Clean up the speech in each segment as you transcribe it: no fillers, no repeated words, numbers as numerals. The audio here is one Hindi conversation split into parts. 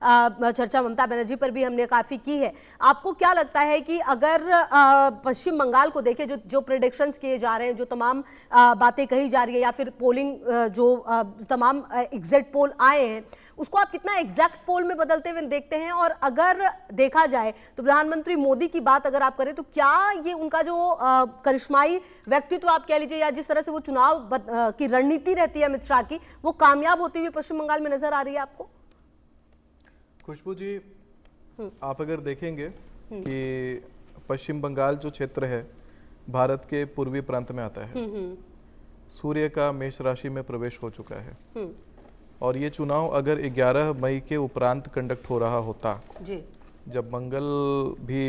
चर्चा ममता बनर्जी पर भी हमने काफी की है। आपको क्या लगता है कि अगर पश्चिम बंगाल को देखें, जो प्रेडिक्शंस किए जा रहे हैं, जो तमाम बातें कही जा रही है, या फिर पोलिंग जो तमाम एग्जिट पोल आए हैं, उसको आप कितना एग्जैक्ट पोल में बदलते हुए देखते हैं? और अगर देखा जाए तो प्रधानमंत्री मोदी की बात अगर आप करें तो क्या ये उनका जो करिश्माई व्यक्तित्व आप कह लीजिए, या जिस तरह से वो चुनाव की रणनीति रहती है अमित शाह की, वो कामयाब होती हुई पश्चिम बंगाल में नजर आ रही है आपको? खुशबू जी, आप अगर देखेंगे कि पश्चिम बंगाल जो क्षेत्र है भारत के पूर्वी प्रांत में आता है, सूर्य का मेष राशि में प्रवेश हो चुका है, और ये चुनाव अगर 11 मई के उपरांत कंडक्ट हो रहा होता जी, जब मंगल भी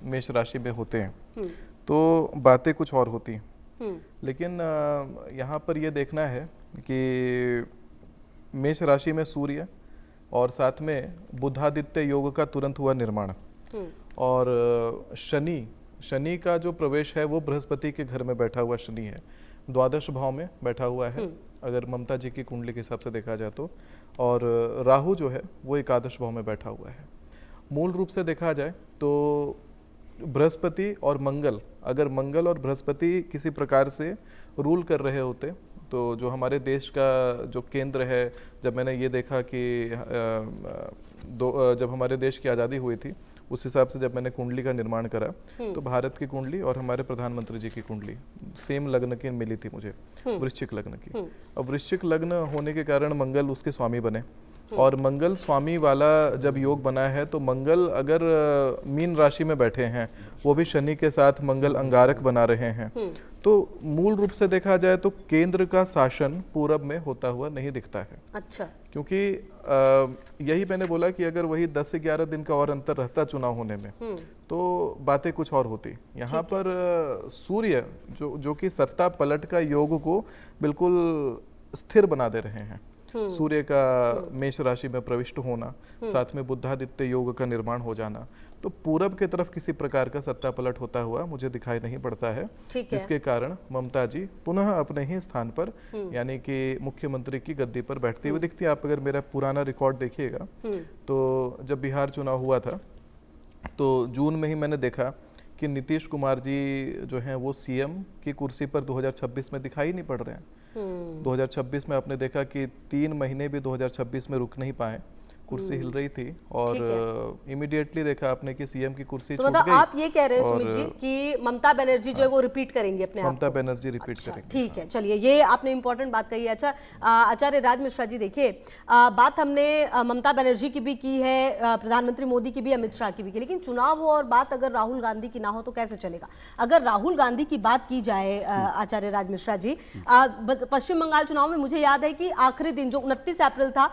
मेष राशि में होते हैं, तो बातें कुछ और होती। लेकिन यहाँ पर ये देखना है कि मेष राशि में सूर्य और साथ में बुधादित्य योग का तुरंत हुआ निर्माण, और शनि का जो प्रवेश है वो बृहस्पति के घर में बैठा हुआ शनि है, द्वादश भाव में बैठा हुआ है अगर ममता जी की कुंडली के हिसाब से देखा जाए तो, और राहु जो है वो एकादश भाव में बैठा हुआ है। मूल रूप से देखा जाए तो बृहस्पति और मंगल, अगर मंगल और बृहस्पति किसी प्रकार से रूल कर रहे होते तो जो हमारे देश का जो केंद्र है, जब मैंने ये देखा कि जब हमारे देश की आज़ादी हुई थी उस हिसाब से जब मैंने कुंडली का निर्माण करा तो भारत की कुंडली और हमारे प्रधानमंत्री जी की कुंडली सेम लग्न की मिली थी मुझे, वृश्चिक लग्न की। अब वृश्चिक लग्न होने के कारण मंगल उसके स्वामी बने, और मंगल स्वामी वाला जब योग बना है तो मंगल अगर मीन राशि में बैठे हैं, वो भी शनि के साथ मंगल अंगारक बना रहे हैं, तो मूल रूप से देखा जाए तो केंद्र का शासन पूरब में होता हुआ नहीं दिखता है। अच्छा, क्योंकि यही मैंने बोला कि अगर वही 10 से 11 दिन का और अंतर रहता चुनाव होने में तो बातें कुछ और होती। यहाँ पर सूर्य जो कि सत्ता पलट का योग को बिल्कुल स्थिर बना दे रहे हैं। सूर्य का मेष राशि में प्रविष्ट होना, साथ में बुधादित्य योग का निर्माण हो जाना, तो पूरब के तरफ किसी प्रकार का सत्ता पलट होता हुआ मुझे दिखाई नहीं पड़ता है, जिसके कारण ममता जी पुनः अपने ही स्थान पर यानी कि मुख्यमंत्री की गद्दी पर बैठती हुई दिखती है। आप अगर मेरा पुराना रिकॉर्ड देखिएगा तो जब बिहार चुनाव हुआ था तो जून में ही मैंने देखा कि नीतीश कुमार जी जो हैं वो सीएम की कुर्सी पर 2026 में दिखाई नहीं पड़ रहे हैं। 2026 में आपने देखा कि 3 महीने भी 2026 में रुक नहीं पाए, कुर्सी हिल रही थी, और इमीडिएटली देखा आपने कि सीएम की कुर्सी तो मतलब आप ये कह रहे हैं सुमित जी कि ममता बनर्जी जो है वो रिपीट करेंगे अपने आप? ममता बनर्जी रिपीट करेंगे। ठीक है, चलिए, ये आपने इंपॉर्टेंट बात कही है। अच्छा, आचार्य राज मिश्रा जी, देखिए बात हमने ममता बनर्जी की भी की है, प्रधानमंत्री मोदी की भी, अमित शाह की भी की, लेकिन चुनाव हो और बात अगर राहुल गांधी की ना हो तो कैसे चलेगा? अगर राहुल गांधी की बात की जाए आचार्य राज मिश्रा जी, पश्चिम बंगाल चुनाव में मुझे याद है कि आखिरी दिन जो 29 अप्रैल था,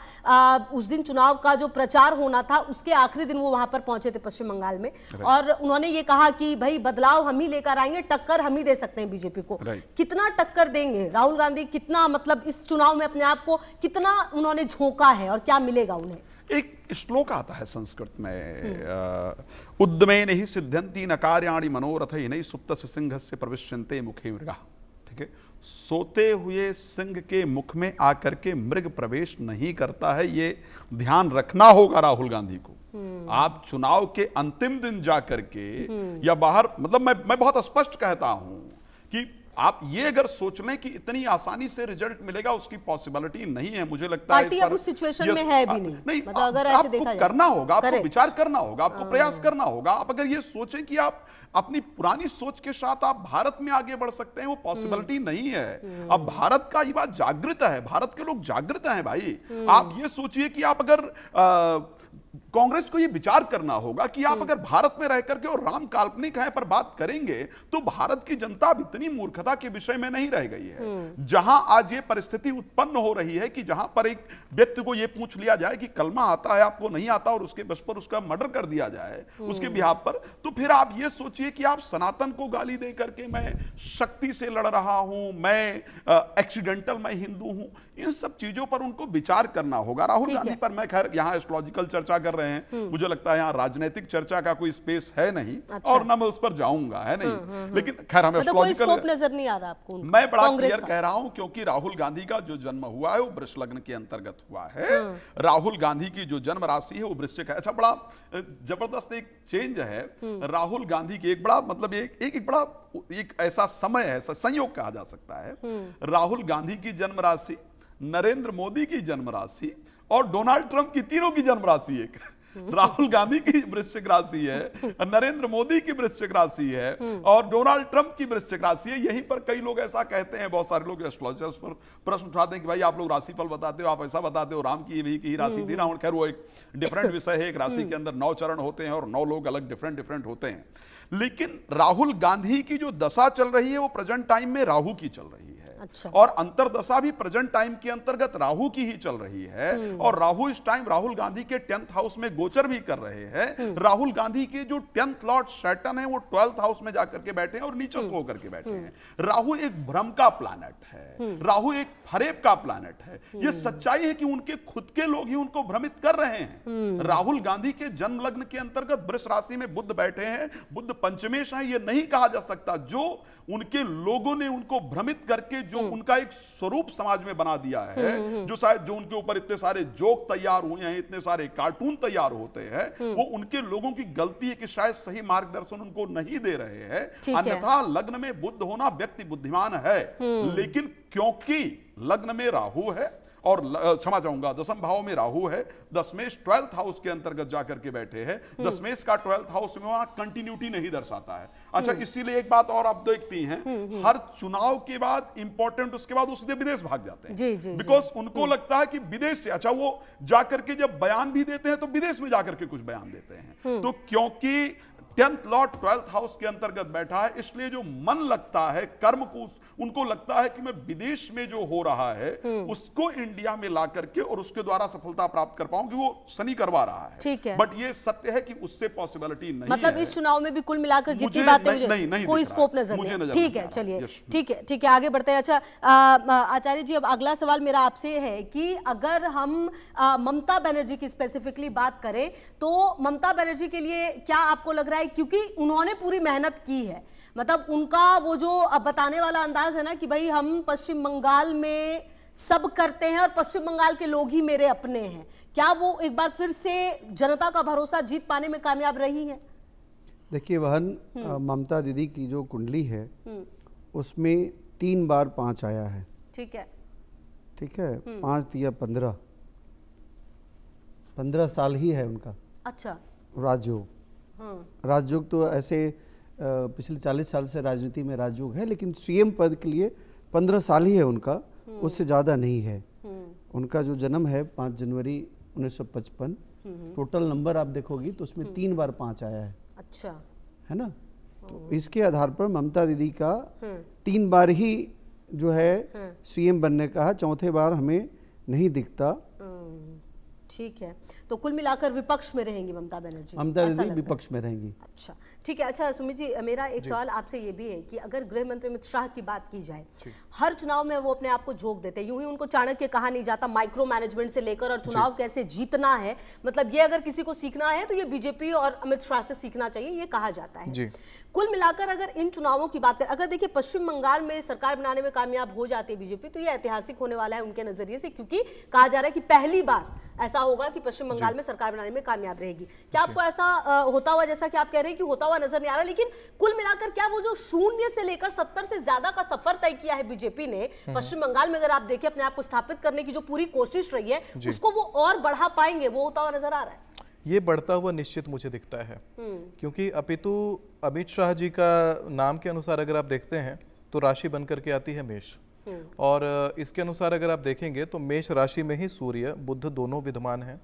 उस दिन चुनाव का जो प्रचार होना था उसके आखिरी दिन वो वहां पर पहुंचे थे पश्चिम बंगाल में, और उन्होंने ये कहा कि भाई बदलाव हम ही लेकर आएंगे, टक्कर हम ही दे सकते हैं बीजेपी को। कितना टक्कर देंगे राहुल गांधी? कितना मतलब इस चुनाव में अपने आप को कितना उन्होंने झोंका है और क्या मिलेगा उन्हें? एक श्लोक आता है संस्कृत में, उद्यमेन ही सिद्ध्यन्ति न कार्याणि मनोरथैः सुप्तस्य सिंहस्य प्रविश्यन्ते मुखे मृगाः। ठीक है, सोते हुए सिंह के मुख में आकर के मृग प्रवेश नहीं करता है, ये ध्यान रखना होगा राहुल गांधी को। आप चुनाव के अंतिम दिन जाकर के या बाहर, मतलब मैं बहुत स्पष्ट कहता हूं कि आप ये अगर सोच लें कि इतनी आसानी से रिजल्ट मिलेगा, उसकी पॉसिबिलिटी नहीं है। मुझे लगता है पार्टी अब उस सिचुएशन में है भी नहीं, मतलब अगर ऐसे देखा जाए करना होगा, आपको विचार करना होगा, आपको प्रयास करना होगा। आप अगर ये सोचें कि आप अपनी पुरानी सोच के साथ आप भारत में आगे बढ़ सकते हैं, वो पॉसिबिलिटी नहीं है। अब भारत का युवा जागृत है, भारत के लोग जागृत हैं भाई। आप ये सोचिए कि आप अगर कांग्रेस को ये विचार करना होगा कि आप अगर भारत में रह करके और राम काल्पनिक है पर बात करेंगे तो भारत की जनता अब इतनी मूर्खता के विषय में नहीं रह गई है। जहां आज ये परिस्थिति उत्पन्न हो रही है कि जहां पर एक व्यक्ति को ये पूछ लिया जाए कि कलमा आता है, आपको नहीं आता, और उसके बस पर उसका मर्डर कर दिया जाए उसके बिहाफ पर, तो फिर आप ये सोचिए कि आप सनातन को गाली दे करके मैं शक्ति से लड़ रहा हूं, मैं एक्सीडेंटल, मैं हिंदू हूं, इन सब चीजों पर उनको विचार करना होगा। राहुल गांधी पर मैं खैर यहां एस्ट्रोलॉजिकल चर्चा कर रहे रहे हैं, मुझे लगता है यहाँ राजनीतिक चर्चा का कोई स्पेस है नहीं, और ना मैं उस पर जाऊंगा, है नहीं। लेकिन खैर हमें मतलब कोई स्कोप नजर नहीं आ रहा आपको उनका, मैं बड़ा कांग्रेस क्लियर का? कह रहा हूं, क्योंकि राहुल गांधी का जो जन्म हुआ है वो वृष लग्न के अंतर्गत हुआ है। राहुल गांधी की जो जन्म राशि है वो वृश्चिक है। अच्छा, बड़ा जबरदस्त एक चेंज है। राहुल गांधी की एक बड़ा मतलब एक ऐसा समय है, संयोग कहा जा सकता है। राहुल गांधी की जन्म राशि, नरेंद्र मोदी की जन्म राशि और डोनाल्ड ट्रंप की, तीनों की जन्म राशि एक। राहुल गांधी की वृश्चिक राशि है, नरेंद्र मोदी की वृश्चिक राशि है और डोनाल्ड ट्रंप की वृश्चिक राशि है। यहीं पर कई लोग ऐसा कहते हैं, बहुत सारे लोग एस्ट्रोलॉजर्स पर प्रश्न उठाते हैं कि भाई आप लोग राशिफल बताते हो, आप ऐसा बताते हो, राम की भी की राशि थी रावण। खैर वो एक डिफरेंट विषय है। एक राशि के अंदर 9 चरण होते हैं और 9 लोग अलग डिफरेंट होते हैं। लेकिन राहुल गांधी की जो दशा चल रही है वो प्रेजेंट टाइम में राहु की चल रही है। अच्छा। और अंतरदशा भी प्रेजेंट टाइम के अंतर्गत राहु की ही चल रही है। और राहु इस टाइम राहुल गांधी के 10th हाउस में गोचर भी कर रहे हैं। राहुल गांधी के जो 10th लॉर्ड सैटर्न है वो 12th हाउस में जाकर के बैठे हैं और नीचे स्लो करके बैठे हैं। राहु एक भ्रम का प्लैनेट है, राहु एक फरेब का प्लैनेट है। ये सच्चाई है कि उनके खुद के लोग ही उनको भ्रमित कर रहे हैं। राहुल गांधी के जन्म लग्न के अंतर्गत वृष राशि में बुध बैठे हैं, बुध पंचमेश है। ये नहीं कहा जा सकता, जो उनके लोगों ने उनको भ्रमित करके जो उनका एक स्वरूप समाज में बना दिया है, जो शायद जो उनके ऊपर इतने सारे जोक तैयार हुए हैं, इतने सारे कार्टून तैयार होते हैं, वो उनके लोगों की गलती है कि शायद सही मार्गदर्शन उनको नहीं दे रहे हैं। अन्यथा लग्न में बुध होना व्यक्ति बुद्धिमान है, लेकिन क्योंकि लग्न में राहु है और क्षमा चाहूंगा दसम भाव में राहु है, दशमेश 12th हाउस के अंतर्गत जाकर के बैठे हैं। दशमेश का 12th हाउस में वहां कंटिन्यूटी नहीं दर्शाता है। अच्छा, इसीलिए एक बात और आप देखती हैं, हर चुनाव के बाद इंपॉर्टेंट उसके बाद उससे विदेश भाग जाते हैं, बिकॉज उनको लगता है कि विदेश से, अच्छा वो जाकर के जब बयान भी देते हैं तो विदेश में जाकर के कुछ बयान देते हैं। तो क्योंकि 10th लॉर्ड 12th हाउस के अंतर्गत बैठा है, इसलिए जो मन लगता है कर्म को, उनको लगता है कि मैं विदेश में जो हो रहा है उसको इंडिया में ला करके और उसके द्वारा सफलता प्राप्त कर पाऊं, कि वो शनि करवा रहा है। ठीक है। बट ये सत्य है कि उससे पॉसिबिलिटी नहीं मतलब है। इस चुनाव में भी कुल मिलाकर जितनी मुझे बातें नहीं कोई दिख रहा। स्कोप नजर मुझे नहीं। नजर ठीक नहीं है, आ रहा। चलिए यस। ठीक है आगे बढ़ते हैं। अच्छा आचार्य जी, अब अगला सवाल मेरा आपसे है कि अगर हम ममता बनर्जी की स्पेसिफिकली बात करें तो ममता बनर्जी के लिए क्या आपको लग रहा है, क्योंकि उन्होंने पूरी मेहनत की है, मतलब उनका वो जो अब बताने वाला अंदाज है ना कि भाई हम पश्चिम बंगाल में सब करते हैं और पश्चिम बंगाल के लोग ही मेरे अपने हैं, क्या वो एक बार फिर से जनता का भरोसा जीत पाने में कामयाब रही है? देखिए बहन, ममता दीदी की जो कुंडली है उसमें 3 बार 5 आया है। ठीक है, 5 दिया 15 साल ही है उनका। अच्छा, राजयोग। राजयोग तो ऐसे पिछले 40 साल से राजनीति में राजयोग है, लेकिन सीएम पद के लिए 15 साल ही है उनका, उससे ज़्यादा नहीं है। उनका जो जन्म है 5 जनवरी 1955, टोटल नंबर आप देखोगी तो उसमें 3 बार 5 आया है। अच्छा, है ना? तो इसके आधार पर ममता दीदी का 3 बार ही जो है सीएम बनने का है, चौथे बार हमें नहीं दिखता। ठीक है, तो कुल मिलाकर विपक्ष में रहेंगी ममता बनर्जी? ममता दीदी विपक्ष में रहेंगी। अच्छा, ठीक है। अच्छा सुमित जी, मेरा एक सवाल आपसे ये भी है कि अगर गृह मंत्री अमित शाह की बात की जाए, हर चुनाव में वो अपने आप को झोंक देते हैं, यूं ही उनको चाणक्य कहा नहीं जाता, माइक्रो मैनेजमेंट से लेकर और चुनाव कैसे जीतना है, मतलब ये अगर किसी को सीखना है तो ये बीजेपी और अमित शाह से सीखना चाहिए, ये कहा जाता है। कुल मिलाकर अगर इन चुनावों की बात करें, अगर देखिए पश्चिम बंगाल में सरकार बनाने में कामयाब हो जाती है बीजेपी, तो ये ऐतिहासिक होने वाला है उनके नजरिए से, क्योंकि कहा जा रहा है कि पहली बार ऐसा होगा कि पश्चिम बंगाल में सरकार बनाने में कामयाब रहेगी। क्या आपको ऐसा होता हुआ, जैसा कि आप कह रहे हैं कि होता हुआ नजर नहीं आ रहा, लेकिन कुल मिलाकर क्या वो जो 0 से लेकर 70 से ज्यादा का सफर तय किया है बीजेपी ने पश्चिम बंगाल में, अगर आप देखिए अपने आप को स्थापित करने की जो पूरी कोशिश रही है, उसको वो और बढ़ा पाएंगे, वो होता हुआ नजर आ रहा है? ये बढ़ता हुआ निश्चित मुझे दिखता है, क्योंकि अपितु अमित शाह जी का नाम के अनुसार अगर आप देखते हैं तो राशि बनकर के आती है मेष, और इसके अनुसार अगर आप देखेंगे तो मेष राशि में ही सूर्य बुध दोनों विद्यमान हैं,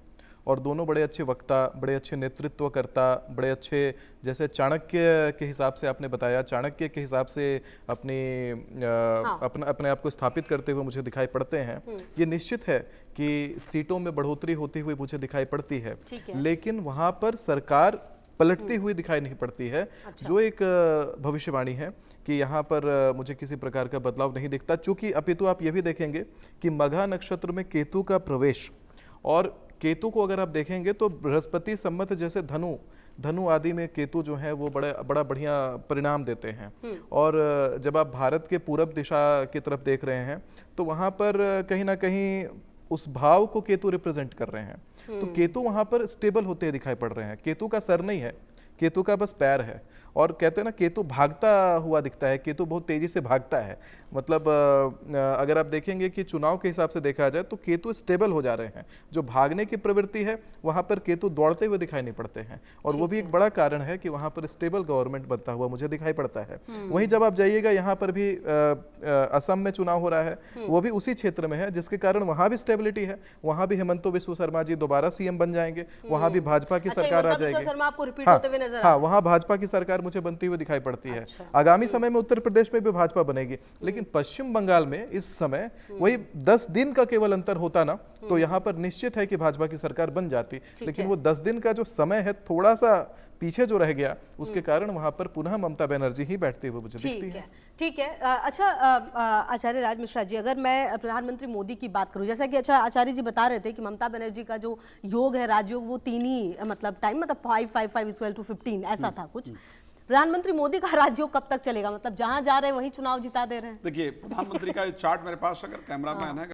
और दोनों बड़े अच्छे वक्ता, बड़े अच्छे नेतृत्वकर्ता, बड़े अच्छे, जैसे चाणक्य के हिसाब से आपने बताया, चाणक्य के हिसाब से अपने आप को स्थापित करते हुए मुझे दिखाई पड़ते हैं। ये निश्चित है कि सीटों में बढ़ोतरी होती हुई मुझे दिखाई पड़ती है, लेकिन वहां पर सरकार पलटती हुई दिखाई नहीं पड़ती है। अच्छा। जो एक भविष्यवाणी है कि यहाँ पर मुझे किसी प्रकार का बदलाव नहीं दिखता, चूंकि अपितु आप ये भी देखेंगे कि मघा नक्षत्र में केतु का प्रवेश और केतु को अगर आप देखेंगे तो बृहस्पति सम्मत जैसे धनु आदि में केतु जो है वो बड़ा बढ़िया परिणाम देते हैं। और जब आप भारत के पूरब दिशा की तरफ देख रहे हैं तो वहां पर कहीं ना कहीं उस भाव को केतु रिप्रेजेंट कर रहे हैं। तो केतु वहां पर स्टेबल होते दिखाई पड़ रहे हैं। केतु का सर नहीं है, केतु का बस पैर है। और कहते हैं ना केतु भागता हुआ दिखता है, केतु बहुत तेजी से भागता है। मतलब अगर आप देखेंगे कि चुनाव के हिसाब से देखा जाए तो केतु स्टेबल हो जा रहे हैं। जो भागने की प्रवृत्ति है वहां पर केतु दौड़ते हुए दिखाई नहीं पड़ते हैं। और वो भी एक बड़ा कारण है कि वहां पर स्टेबल गवर्नमेंट बनता हुआ मुझे दिखाई पड़ता है। वहीं जब आप जाइएगा यहाँ पर भी असम में चुनाव हो रहा है, वो भी उसी क्षेत्र में है, जिसके कारण वहां भी स्टेबिलिटी है। वहां भी हेमंत बिस्वा शर्मा जी दोबारा सीएम बन जाएंगे, वहां भी भाजपा की सरकार आ जाएगी। शर्मा आपको रिपीट होते हुए नजर हाँ, वहां भाजपा की सरकार मुझे बनती हुई दिखाई पड़ती है। आगामी समय में उत्तर प्रदेश में भी भाजपा बनेगी, लेकिन पश्चिम बंगाल में इस समय वही 10 दिन का केवल अंतर होता ना, तो यहाँ पर निश्चित है कि भाजपा की सरकार बन जाती। लेकिन वो 10 दिन का जो समय है थोड़ा सा पीछे जो रह गया, उसके कारण वहां पर पुनः ममता बनर्जी ही बैठते हुए मुझे दिखती है। ठीक है। अच्छा आचार्य राज मिश्रा जी, अगर मैं प्रधानमंत्री मोदी की बात करूं, जैसा कि अच्छा आचार्य जी बता रहे थे कि ममता बनर्जी का जो योग है, राजयोग, वो 3 ही मतलब टाइम, मतलब 5 ऐसा था कुछ। प्रधानमंत्री मोदी का राजयोग कब तक चलेगा? मतलब जहां जा रहे हैं वहीं चुनाव जिता दे रहे हैं। देखिए, प्रधानमंत्री का चार्ट मेरे पास, अगर कैमरामैन है